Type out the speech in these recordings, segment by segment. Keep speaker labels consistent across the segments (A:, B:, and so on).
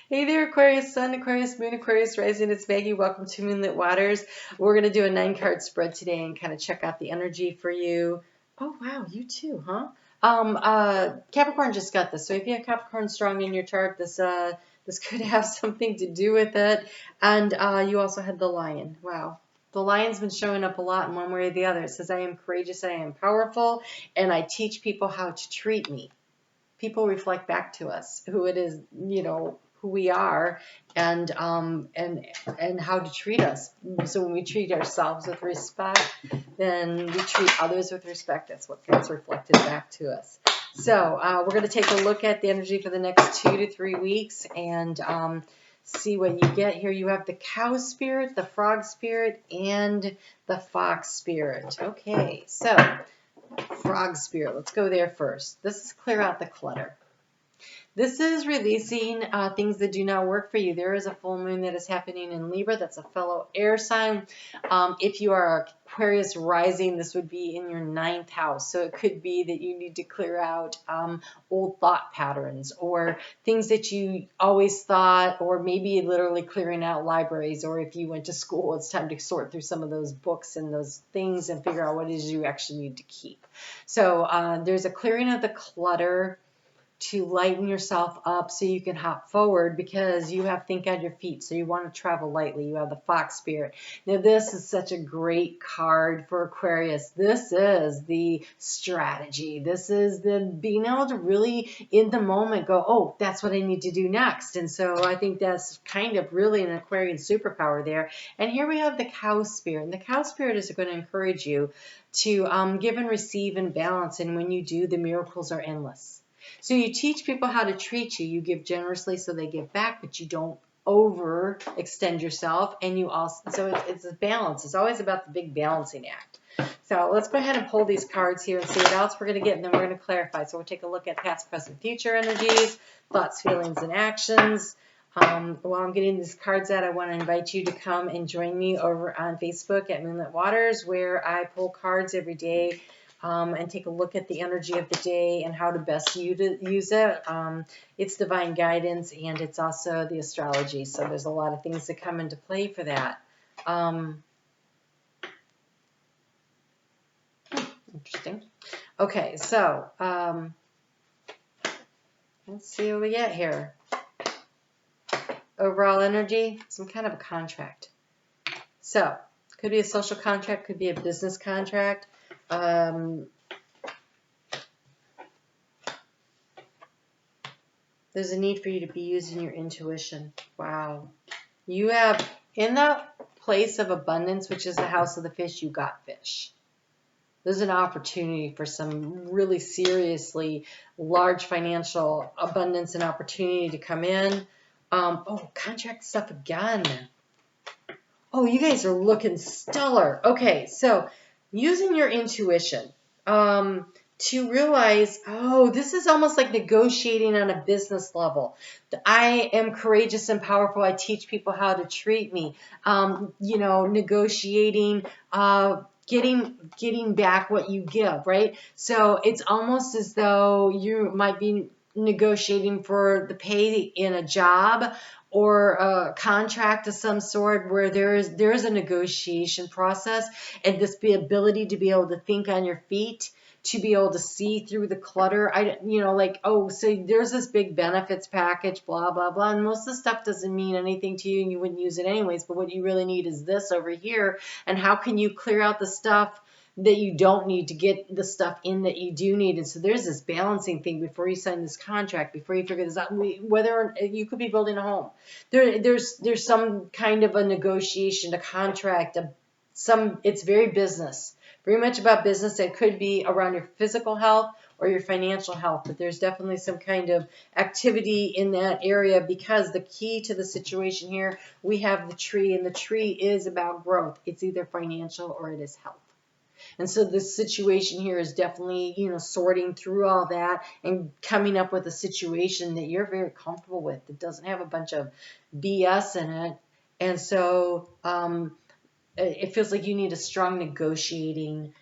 A: Hey there, Aquarius Sun, Aquarius Moon, Aquarius Rising. It's Maggie. Welcome to Moonlit Waters. We're going to do a 9-card spread today and kind of check out the energy for you. Oh, wow, you too, huh? Capricorn just got this. So if you have Capricorn strong in your chart, this could have something to do with it. And you also had the Lion. Wow. The lion's been showing up a lot in one way or the other. It says, I am courageous, I am powerful, and I teach people how to treat me. People reflect back to us who it is, who we are, and how to treat us. So when we treat ourselves with respect, then we treat others with respect. That's what gets reflected back to us. So we're going to take a look at the energy for the next 2 to 3 weeks and see what you get here. You have the cow spirit, the frog spirit, and the fox spirit. Okay, so frog spirit. Let's go there first. This is clear out the clutter. This is releasing things that do not work for you. There is a full moon that is happening in Libra. That's a fellow air sign. If you are Aquarius rising, this would be in your 9th house. So it could be that you need to clear out old thought patterns or things that you always thought, or maybe literally clearing out libraries. Or if you went to school, it's time to sort through some of those books and those things and figure out what it is you actually need to keep. So there's a clearing of the clutter to lighten yourself up so you can hop forward, because you have think on your feet, so you want to travel lightly. You have the fox spirit. Now this is such a great card for Aquarius. This is the strategy. This is the being able to really in the moment go, oh, that's what I need to do next. And so I think that's kind of really an Aquarian superpower there. And here we have the cow spirit, and the cow spirit is going to encourage you to give and receive and balance, and when you do, the miracles are endless. So you teach people how to treat you. You give generously so they give back, but you don't overextend yourself. And you also, so it's a balance. It's always about the big balancing act. So let's go ahead and pull these cards here and see what else we're going to get, and then we're going to clarify. So we'll take a look at past, present, future energies, thoughts, feelings, and actions. While I'm getting these cards out, I want to invite you to come and join me over on Facebook at Moonlit Waters, where I pull cards every day and take a look at the energy of the day and how to best use it. It's divine guidance, and it's also the astrology. So there's a lot of things that come into play for that. Interesting. Okay, so let's see what we get here. Overall energy, some kind of a contract. So could be a social contract, could be a business contract. There's a need for you to be using your intuition. Wow. You have, in that place of abundance, which is the house of the fish, you got fish. There's an opportunity for some really seriously large financial abundance and opportunity to come in. Oh, contract stuff again. Oh, you guys are looking stellar. Okay, so using your intuition to realize, oh, this is almost like negotiating on a business level. I am courageous and powerful. I teach people how to treat me. Negotiating, getting back what you give, right? So it's almost as though you might be negotiating for the pay in a job or a contract of some sort, where there is a negotiation process, and this ability to be able to think on your feet, to be able to see through the clutter. So there's this big benefits package, blah, blah, blah. And most of the stuff doesn't mean anything to you and you wouldn't use it anyways. But what you really need is this over here. And how can you clear out the stuff that you don't need to get the stuff in that you do need? And so there's this balancing thing before you sign this contract, before you figure this out. Whether you could be building a home, there's some kind of a negotiation, a contract, it's very business. Very much about business. It could be around your physical health or your financial health, but there's definitely some kind of activity in that area, because the key to the situation here, we have the tree, and the tree is about growth. It's either financial or it is health. And so this situation here is definitely, sorting through all that and coming up with a situation that you're very comfortable with, that doesn't have a bunch of BS in it. And so it feels like you need a strong negotiating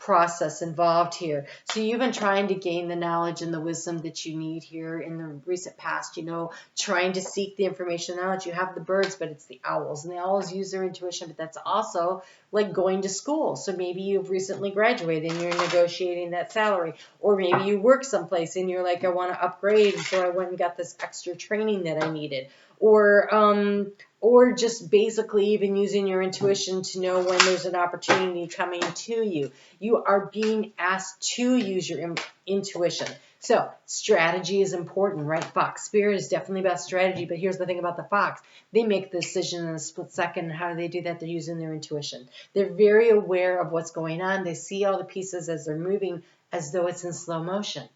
A: process involved here. So you've been trying to gain the knowledge and the wisdom that you need here in the recent past, you know, trying to seek the information knowledge. You have the birds, but it's the owls, and the owls use their intuition, but that's also like going to school. So maybe you've recently graduated and you're negotiating that salary, or maybe you work someplace and you're like, I want to upgrade, so I went and got this extra training that I needed. Or just basically even using your intuition to know when there's an opportunity coming to you. You are being asked to use your intuition. So strategy is important, right? Fox Spirit is definitely about strategy, but here's the thing about the fox. They make the decision in a split second. How do they do that? They're using their intuition. They're very aware of what's going on. They see all the pieces as they're moving as though it's in slow motion.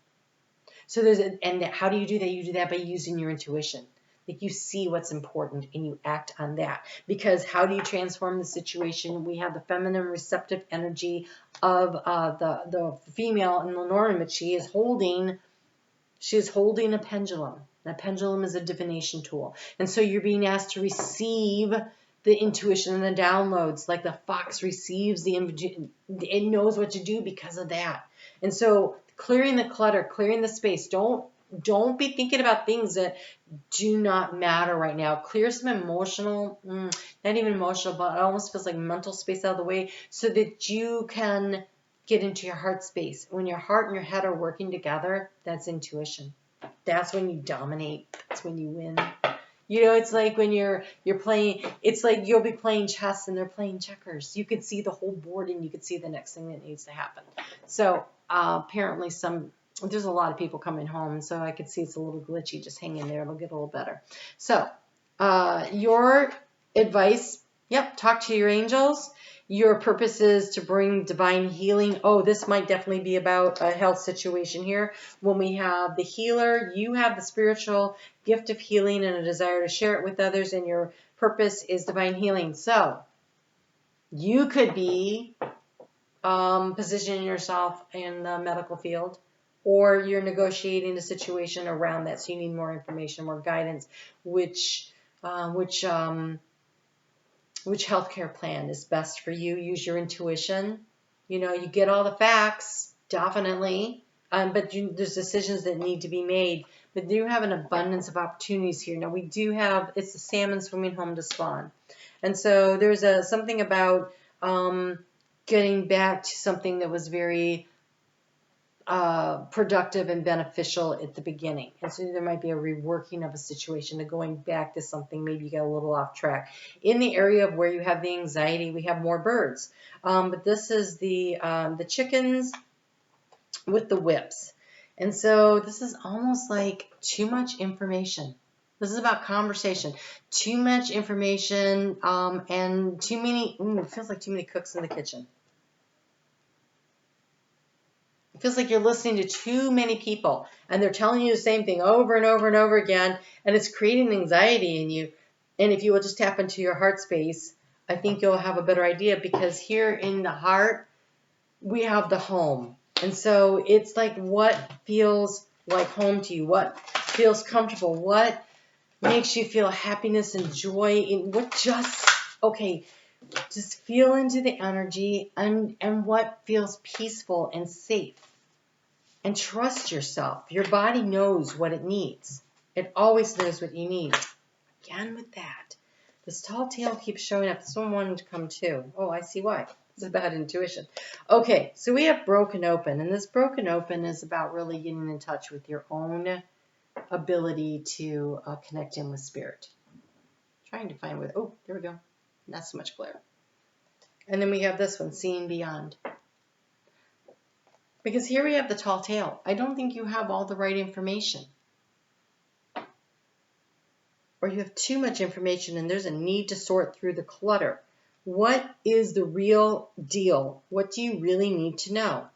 A: So and how do you do that? You do that by using your intuition. Like you see what's important and you act on that. Because how do you transform the situation? We have the feminine receptive energy of the female in the Norman, but she is holding a pendulum. That pendulum is a divination tool. And so you're being asked to receive the intuition and the downloads, like the fox receives it knows what to do because of that. And so clearing the clutter, clearing the space. Don't be thinking about things that do not matter right now. Clear some emotional, not even emotional, but it almost feels like mental space out of the way so that you can get into your heart space. When your heart and your head are working together, that's intuition. That's when you dominate. That's when you win. You know, it's like when you're playing, it's like you'll be playing chess and they're playing checkers. You could see the whole board and you could see the next thing that needs to happen. So apparently there's a lot of people coming home, so I could see it's a little glitchy. Just hang in there. It'll get a little better. So your advice, talk to your angels. Your purpose is to bring divine healing. Oh, this might definitely be about a health situation here. When we have the healer, you have the spiritual gift of healing and a desire to share it with others, and your purpose is divine healing. So you could be positioning yourself in the medical field, or you're negotiating a situation around that, so you need more information, more guidance, which healthcare plan is best for you. Use your intuition. You know, you get all the facts, definitely, but there's decisions that need to be made. But you have an abundance of opportunities here. Now, it's the salmon swimming home to spawn. And so there's something about getting back to something that was very productive and beneficial at the beginning. And so there might be a reworking of a situation, to going back to something maybe you got a little off track. In the area of where you have the anxiety, we have more birds. But this is the chickens with the whips. And so this is almost like too much information. This is about conversation. Too much information and too many, it feels like too many cooks in the kitchen. It feels like you're listening to too many people and they're telling you the same thing over and over and over again, and it's creating anxiety in you. And if you will just tap into your heart space, I think you'll have a better idea, because here in the heart, we have the home. And so it's like what feels like home to you, what feels comfortable, what makes you feel happiness and joy, in what just feel into the energy and what feels peaceful and safe. And trust yourself. Your body knows what it needs. It always knows what you need. Again with that. This tall tale keeps showing up. This one wanted to come too. Oh, I see why. It's about intuition. Okay, so we have broken open. And this broken open is about really getting in touch with your own ability to connect in with spirit. Trying to find where, oh, there we go. Not so much glare. And then we have this one, seeing beyond. Because here we have the tall tale. I don't think you have all the right information. Or you have too much information and there's a need to sort through the clutter. What is the real deal? What do you really need to know?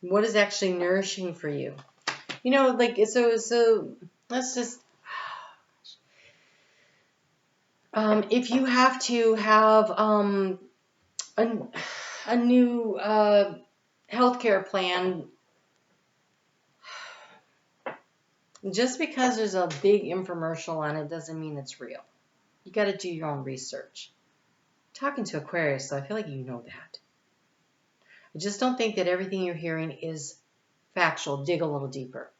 A: What is actually nourishing for you? You know, like, so let's just, if you have to have a new healthcare plan, just because there's a big infomercial on it doesn't mean it's real. You got to do your own research. Talking to Aquarius, so I feel like you know that. I just don't think that everything you're hearing is factual. Dig a little deeper.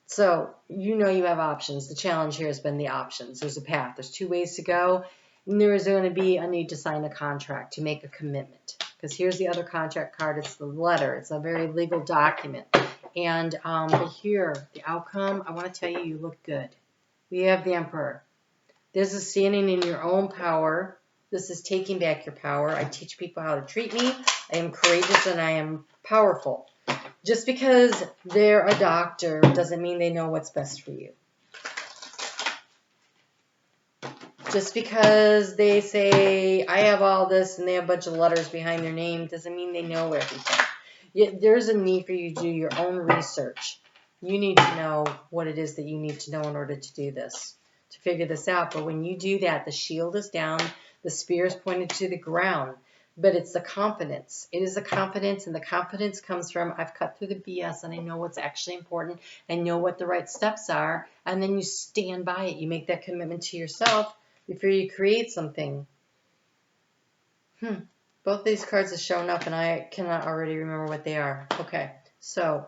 A: So, you know you have options. The challenge here has been the options. There's a path. There's 2 ways to go. And there is going to be a need to sign a contract, to make a commitment. Because here's the other contract card. It's the letter. It's a very legal document. And here, the outcome, I want to tell you, you look good. We have the Emperor. This is standing in your own power. This is taking back your power. I teach people how to treat me. I am courageous and I am powerful. Just because they're a doctor doesn't mean they know what's best for you. Just because they say, I have all this, and they have a bunch of letters behind their name, doesn't mean they know everything. Yet there's a need for you to do your own research. You need to know what it is that you need to know in order to do this, to figure this out. But when you do that, the shield is down, the spear is pointed to the ground. But it's the confidence. It is the confidence, and the confidence comes from, I've cut through the BS, and I know what's actually important. I know what the right steps are, and then you stand by it. You make that commitment to yourself before you create something. Both of these cards have shown up, and I cannot already remember what they are. Okay, so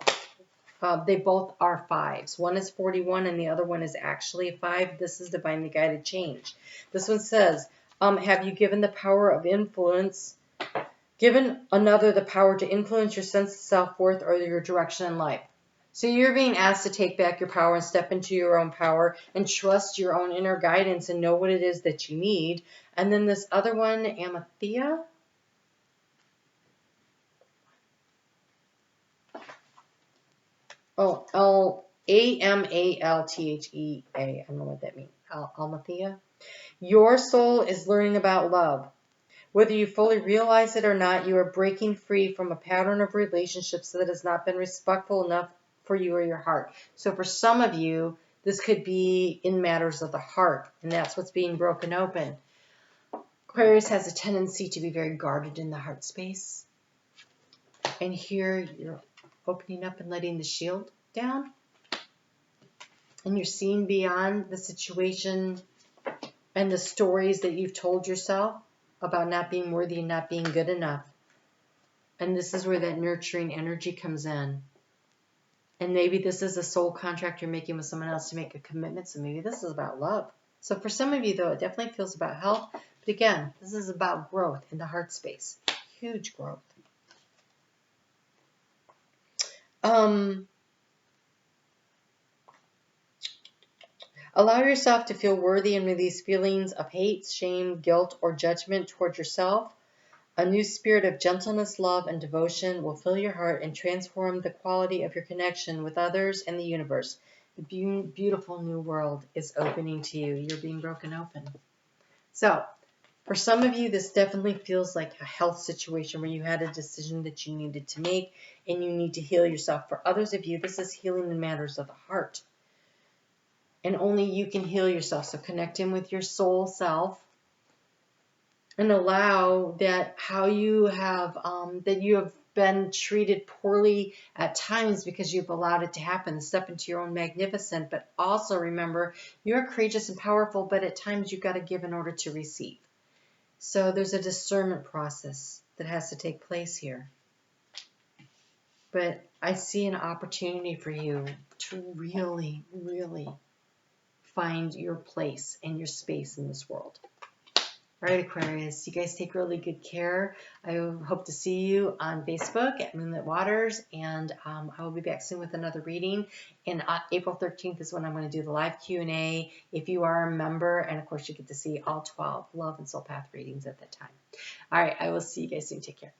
A: they both are 5s. One is 41, and the other one is actually a 5. This is divinely guided change. This one says, have you given the power of influence, given another the power to influence your sense of self-worth or your direction in life? So you're being asked to take back your power and step into your own power and trust your own inner guidance and know what it is that you need. And then this other one, Amathea. Oh, Amalthea. I don't know what that means. Amathea. Your soul is learning about love. Whether you fully realize it or not, you are breaking free from a pattern of relationships that has not been respectful enough for you or your heart. So for some of you, this could be in matters of the heart, and that's what's being broken open. Aquarius has a tendency to be very guarded in the heart space. And here you're opening up and letting the shield down. And you're seeing beyond the situation and the stories that you've told yourself about not being worthy and not being good enough. And this is where that nurturing energy comes in. And maybe this is a soul contract you're making with someone else to make a commitment. So maybe this is about love. So for some of you, though, it definitely feels about health. But again, this is about growth in the heart space. Huge growth. Allow yourself to feel worthy and release feelings of hate, shame, guilt, or judgment toward yourself. A new spirit of gentleness, love, and devotion will fill your heart and transform the quality of your connection with others and the universe. The beautiful new world is opening to you. You're being broken open. So, for some of you, this definitely feels like a health situation where you had a decision that you needed to make and you need to heal yourself. For others of you, this is healing in matters of the heart. And only you can heal yourself. So connect in with your soul self and allow that how you have been treated poorly at times because you've allowed it to happen. Step into your own magnificent, but also remember you're courageous and powerful, but at times you've got to give in order to receive. So there's a discernment process that has to take place here. But I see an opportunity for you to really, really find your place and your space in this world. All right, Aquarius, you guys take really good care. I hope to see you on Facebook at Moonlit Waters, and I will be back soon with another reading. And April 13th is when I'm going to do the live Q&A if you are a member, and of course you get to see all 12 Love and Soul Path readings at that time. All right, I will see you guys soon. Take care.